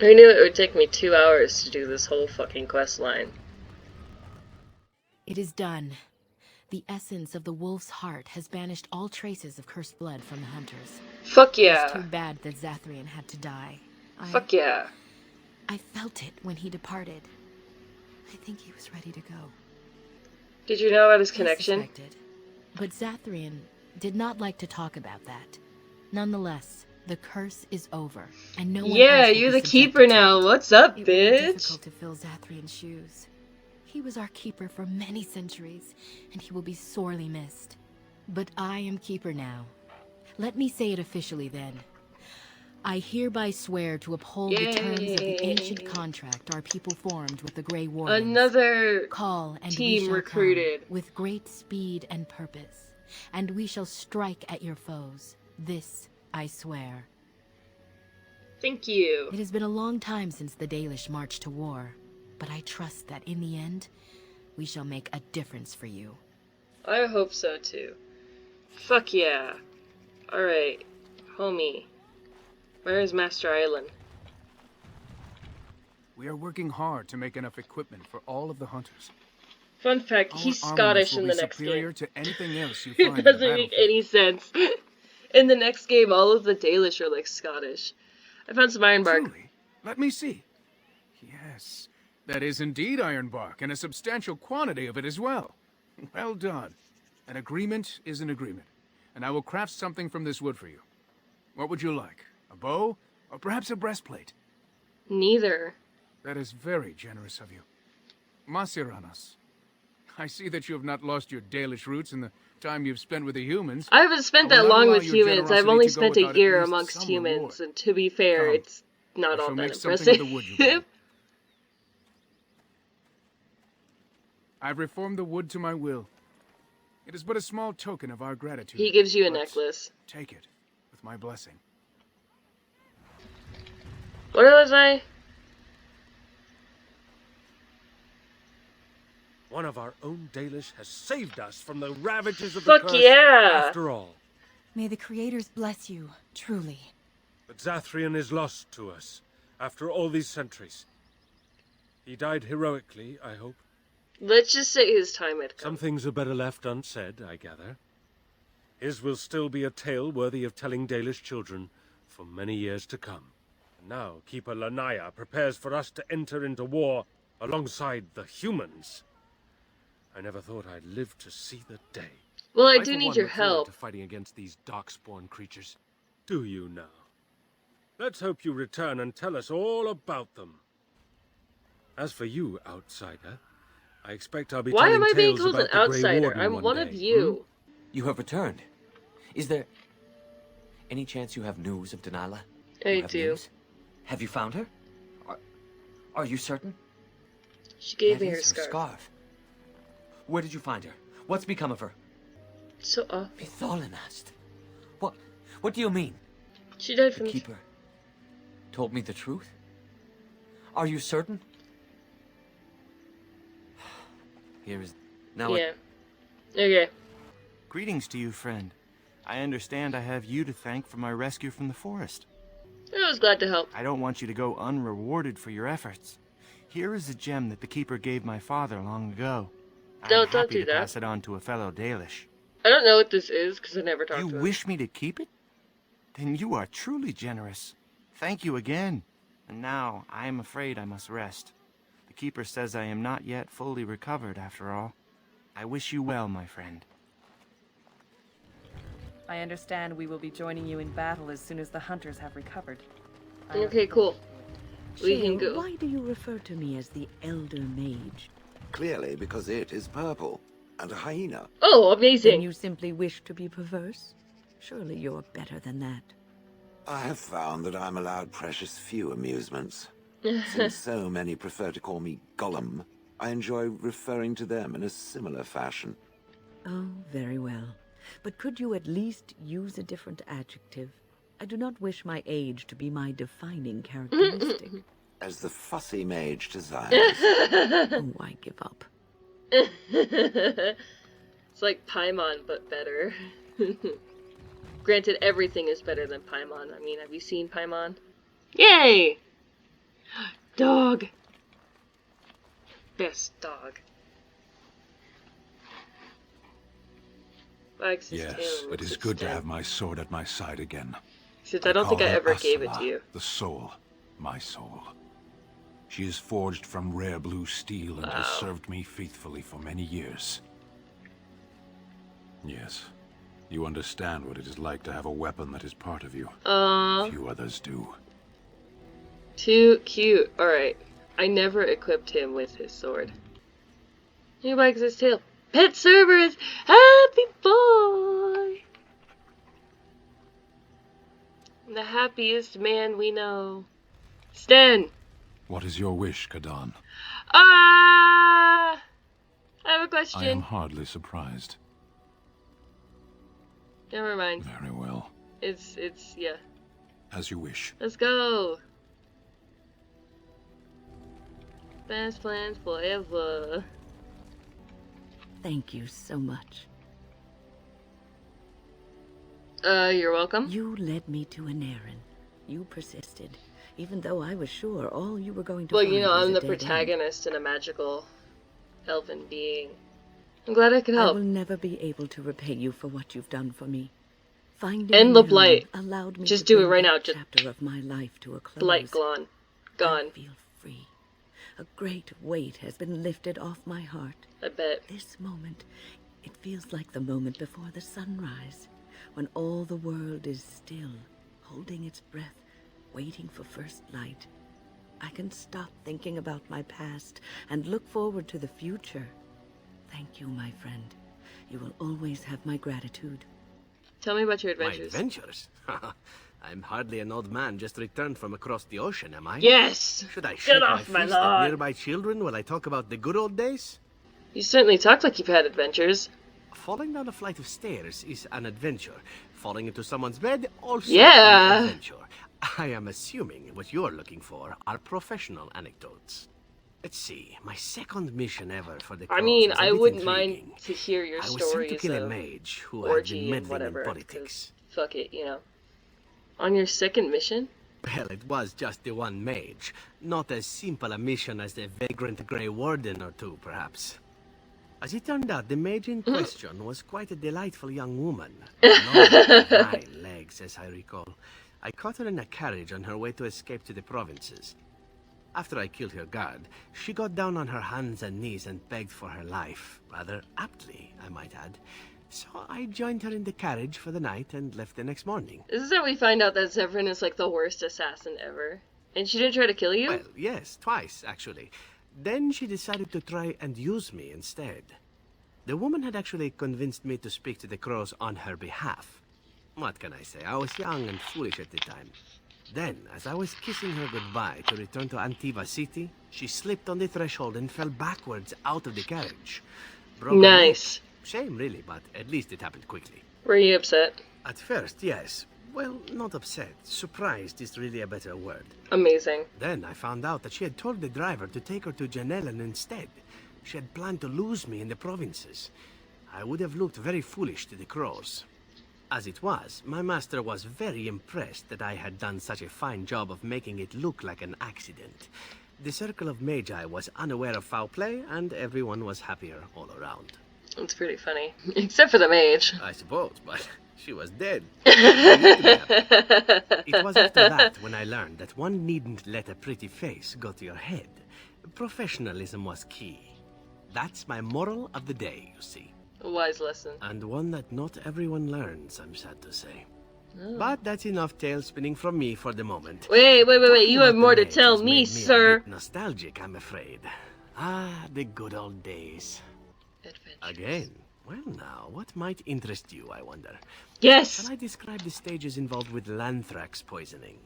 I knew it would take me 2 hours to do this whole fucking quest line. It is done. The essence of the wolf's heart has banished all traces of cursed blood from the hunters. Fuck It's too yeah. bad that Zathrian had to die. Fuck yeah. I felt it when he departed. I think he was ready to go. Did you know about his I connection? suspected. But Zathrian did not like to talk about that. Nonetheless, the curse is over, and no one Yeah, else will you're be the keeper subjected to now. it. What's up, It will be bitch? difficult to fill Zathrian's shoes. He was our keeper for many centuries, and he will be sorely missed. But I am keeper now. Let me say it officially then. I hereby swear to uphold the terms of the ancient contract our people formed with the Grey Wardens. Another Call, and we team shall recruited. come with great speed and purpose, and we shall strike at your foes. This I swear. Thank you. It has been a long time since the Dalish marched to war, but I trust that in the end, we shall make a difference for you. I hope so too. Fuck yeah. Alright, homie. Where is Master Ilen? We are working hard to make enough equipment for all of the hunters. Fun fact, Our he's armaments Scottish will in be the next superior game. to anything else you find It in the doesn't make battlefield. any sense. In the next game, all of the Dalish are like Scottish. I found some iron bark. Truly? Let me see. Yes, that is indeed iron bark, and a substantial quantity of it as well. Well done. An agreement is an agreement, and I will craft something from this wood for you. What would you like? A bow, or perhaps a breastplate? Neither. That is very generous of you. Masiranas, I see that you have not lost your Dalish roots in the time you've spent with the humans. I haven't spent I will that not long allow with your humans. I've generosity only to go spent a without at year least amongst some humans, reward. and to be fair, Come, it's not I all shall that make something impressive. of the wood you bring. I've reformed the wood to my will. It is but a small token of our gratitude. He gives you a but necklace. Take it, with my blessing. What was I? One of our own Dalish has saved us from the ravages of the Fuck curse yeah! after all. May the creators bless you, truly. But Zathrian is lost to us after all these centuries. He died heroically, I hope. Let's just say his time had Some come. things are better left unsaid, I gather. His will still be a tale worthy of telling Dalish children for many years to come. And now Keeper Lanaya prepares for us to enter into war alongside the humans. I never thought I'd live to see the day. Well, I for do need one your look forward help. to fighting against these darkspawn creatures. Do you now? Let's hope you return and tell us all about them. As for you, outsider, I expect I'll be Why telling am I being tales called an about the Grey outsider? Warden I'm one day, of you. You have returned. Is there any chance you have news of Delilah? I You have do. news? Have you found her? Are you certain? She gave That me her is scarf. Where did you find her? What's become of her? So awful. Pitholinast. What do you mean? She died The from... Keeper told me the truth? Are you certain? Here is... Now Yeah. Okay. Greetings to you, friend. I understand I have you to thank for my rescue from the forest. I was glad to help. I don't want you to go unrewarded for your efforts. Here is a gem that the Keeper gave my father long ago. No, I'm don't happy do to that. pass it on to a fellow Dalish. I don't know what this is, because I never talked You to him. wish me to keep it? Then you are truly generous. Thank you again. And now, I am afraid I must rest. The Keeper says I am not yet fully recovered, after all. I wish you well, my friend. I understand we will be joining you in battle as soon as the hunters have recovered. Okay, cool. We can go. Why do you refer to me as the Elder Mage? Clearly because it is purple, and a hyena. Oh, Then amazing. you simply wish to be perverse? Surely you're better than that. I have found that I'm allowed precious few amusements. Since so many prefer to call me Gollum, I enjoy referring to them in a similar fashion. Oh, very well. But could you at least use a different adjective? I do not wish my age to be my defining characteristic. As the fussy mage desires. Oh, I give up. It's like Paimon, but better. Granted, everything is better than Paimon. I mean, have you seen Paimon? Yay! dog. Best dog. Wags his tail Yes, and it looks is at good to Sten. have my sword at my side again. Except I don't think I call her ever gave it to Ursula, you. The soul, my soul. She is forged from rare blue steel and has served me faithfully for many years. Yes, you understand what it is like to have a weapon that is part of you. Few others do. Too cute. Alright. I never equipped him with his sword. He wags his tail. Pet Cerberus! Happy boy! The happiest man we know. Sten! What is your wish, Kadan? I have a question. I am hardly surprised. Never mind. Very well. It's, yeah. As you wish. Let's go! Best plans forever. Thank you so much. You're welcome. You led me to an errand. You persisted, even though I was sure all you were going to Well, find you know, was I'm a the dead end. protagonist in a magical elven being. I'm glad I could help. I will never be able to repay you for what you've done for me. Finding End the an errand blight. allowed me Just to do it bring right that now. Just chapter of my life to a close. blight gone. Gone. I feel free. A great weight has been lifted off my heart. I bet. This moment, it feels like the moment before the sunrise, when all the world is still, holding its breath, waiting for first light. I can stop thinking about my past and look forward to the future. Thank you, my friend. You will always have my gratitude. Tell me about your My adventures. adventures? I'm hardly an old man just returned from across the ocean, am I? Yes! Should I Get shake off my my fist at lawn! nearby children while I talk about the good old days? You certainly talk like you've had adventures. Falling down a flight of stairs is an adventure. Falling into someone's bed, also Yeah. an adventure. I am assuming what you're looking for are professional anecdotes. Let's see, my second mission ever for the I mean, cause was a I bit wouldn't intriguing. mind to hear your I was sent to stories kill a of mage who had orgy been and meddling whatever, in 'cause politics. fuck it, you know. On your second mission? Well, it was just the one mage. Not as simple a mission as the vagrant Grey Warden or two, perhaps. As it turned out, the mage in question was quite a delightful young woman. Long, high legs, as I recall. I caught her in a carriage on her way to escape to the provinces. After I killed her guard, she got down on her hands and knees and begged for her life. Rather aptly, I might add. So I joined her in the carriage for the night and left the next morning. This is how we find out that Zevran is like the worst assassin ever. And she didn't try to kill you? Well, yes, twice, actually. Then she decided to try and use me instead. The woman had actually convinced me to speak to the crows on her behalf. What can I say? I was young and foolish at the time. Then, as I was kissing her goodbye to return to Antiva City, she slipped on the threshold and fell backwards out of the carriage. Broke her Nice. neck. Shame, really, but at least it happened quickly. Were you upset? At first, yes. Well, not upset. Surprised is really a better word. Amazing. Then I found out that she had told the driver to take her to Janellen instead. She had planned to lose me in the provinces. I would have looked very foolish to the crows. As it was, my master was very impressed that I had done such a fine job of making it look like an accident. The circle of Magi was unaware of foul play, and everyone was happier all around. It's pretty funny. Except for the mage. I suppose, but she was dead. It was after that when I learned that one needn't let a pretty face go to your head. Professionalism was key. That's my moral of the day, you see. A wise lesson. And one that not everyone learns, I'm sad to say. Oh. But that's enough tale spinning from me for the moment. Wait. Talking You have about more the to tell mage has me, made sir. a bit nostalgic, I'm afraid. Ah, the good old days. Adventures. Again. Well now, what might interest you, I wonder? Yes! Shall I describe the stages involved with Lanthrax poisoning?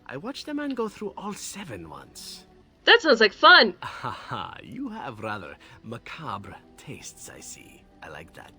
I watched a man go through all 7 once. That sounds like fun! Haha, you have rather macabre tastes, I see. I like that.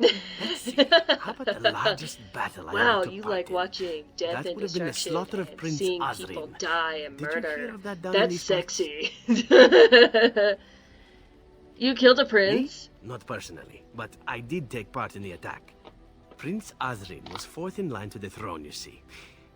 Let's see. How about the largest battle I Wow, ever took you part like in? watching death That and would have been the destruction slaughter of and Prince seeing Azrin. people die and Did you murder. hear of that down in That's these parts? sexy. You killed a prince? Me? Not personally, but I did take part in the attack. Prince Azrin was 4th in line to the throne, you see.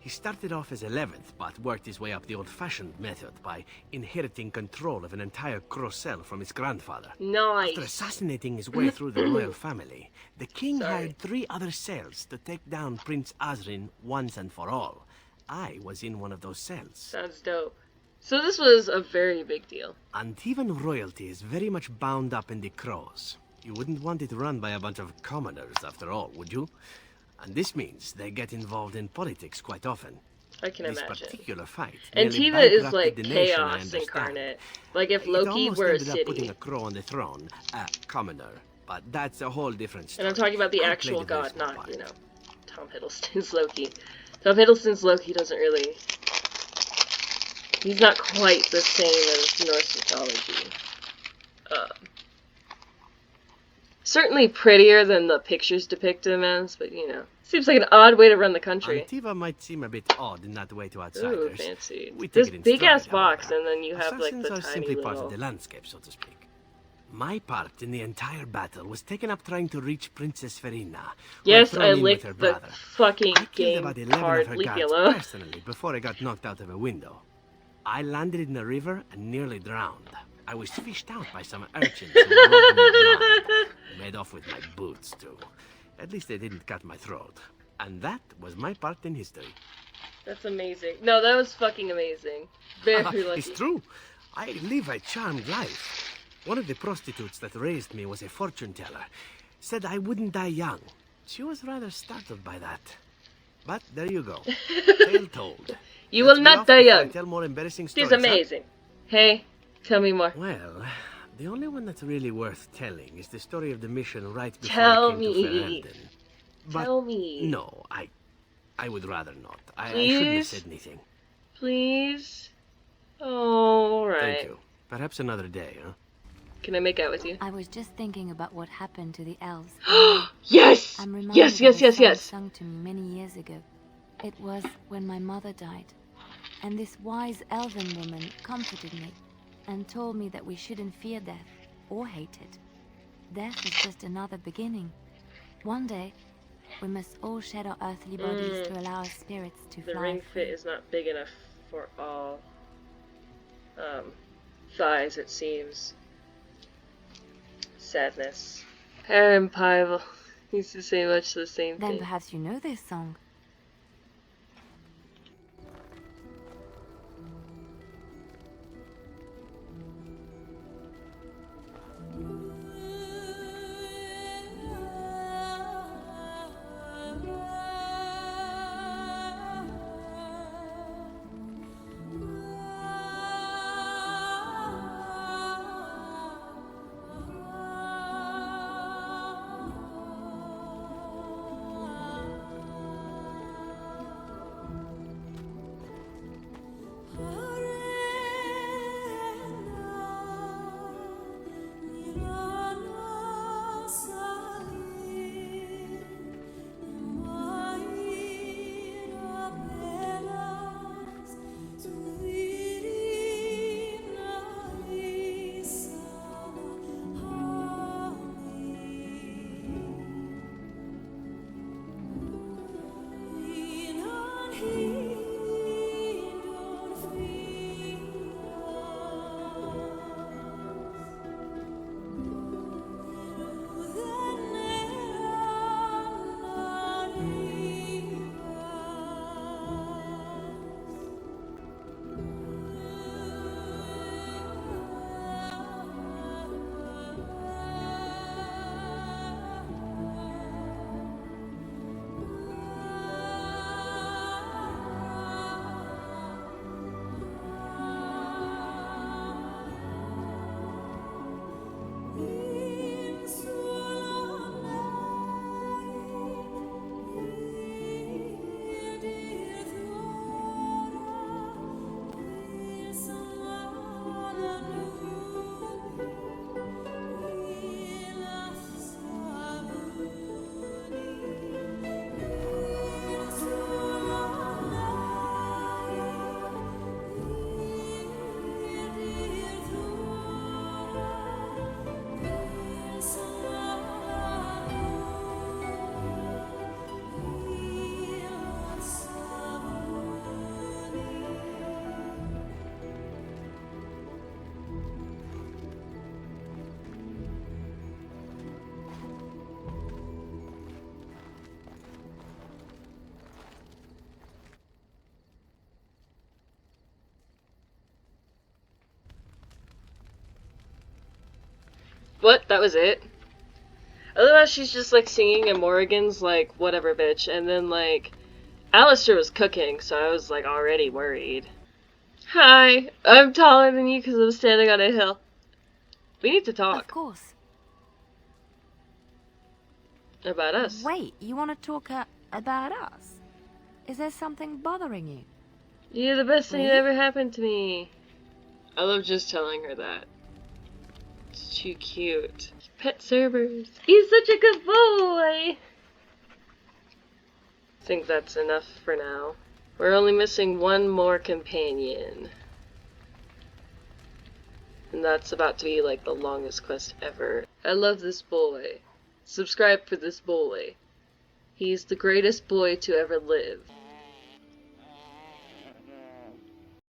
He started off as 11th, but worked his way up the old-fashioned method by inheriting control of an entire Crocel from his grandfather. Nice. After assassinating his way through the royal family, the king hired 3 other cells to take down Prince Azrin once and for all. I was in one of those cells. Sounds dope. So this was a very big deal. Antivan royalty is very much bound up in the Crows. You wouldn't want it run by a bunch of commoners, after all, would you? And this means they get involved in politics quite often. I can this imagine. Particular fight Antiva is like chaos incarnate. Like if Loki were a city. Up putting a crow on the throne, a commoner. But that's a whole different story. And I'm talking about the actual god, not, you know, Tom Hiddleston's Loki. Tom Hiddleston's Loki doesn't really... He's not quite the same as Norse mythology. Certainly prettier than the pictures depict him as, but you know. Seems like an odd way to run the country. Antiva might seem a bit odd in that way to outsiders. Ooh, fancy. We This take it in big-ass stride, box, however. and then you have, like, Assassins the are tiny simply little... part of the landscape, so to speak. My part in the entire battle was taken up trying to reach Princess Verina. Yes, I licked the fucking I killed about 11 card, of her leave guards me alone. personally before I got knocked out of a window. I landed in the river and nearly drowned. I was fished out by some urchins who robbed me blind. Made off with my boots, too. At least they didn't cut my throat. And that was my part in history. That's amazing. No, that was fucking amazing. Very lucky. It's true. I live a charmed life. One of the prostitutes that raised me was a fortune teller. Said I wouldn't die young. She was rather startled by that. But there you go. Tale told. You will not die young. Tell more embarrassing She's stories, amazing. Hey, tell me more. Well, the only one that's really worth telling is the story of the mission right before Tell I came me. to Ferelden. But Tell me. No, I would rather not. I Please? shouldn't have said anything. Please? Oh, alright. Thank you. Perhaps another day, huh? Can I make out with you? I was just thinking about what happened to the elves. Yes! I'm reminded Yes, yes, of a yes, song yes. sung to me many years ago. It was when my mother died. And this wise elven woman comforted me and told me that we shouldn't fear death or hate it. Death is just another beginning. One day, we must all shed our earthly bodies to allow our spirits to The fly ring fit is not big enough for all thighs, it seems. Sadness. Aaron Pivel used to say much the same Then thing. perhaps you know this song. What? That was it? Otherwise, she's just like singing and Morrigan's like, whatever, bitch. And then like, Alistair was cooking, so I was like already worried. Hi, I'm taller than you because I'm standing on a hill. We need to talk. Of course. About us. Wait, you want to talk about us? Is there something bothering you? You're the best thing that Really? ever happened to me. I love just telling her that. It's too cute. Pet Cerberus. He's such a good boy! I think that's enough for now. We're only missing one more companion. And that's about to be like the longest quest ever. I love this boy. Subscribe for this boy. He's the greatest boy to ever live.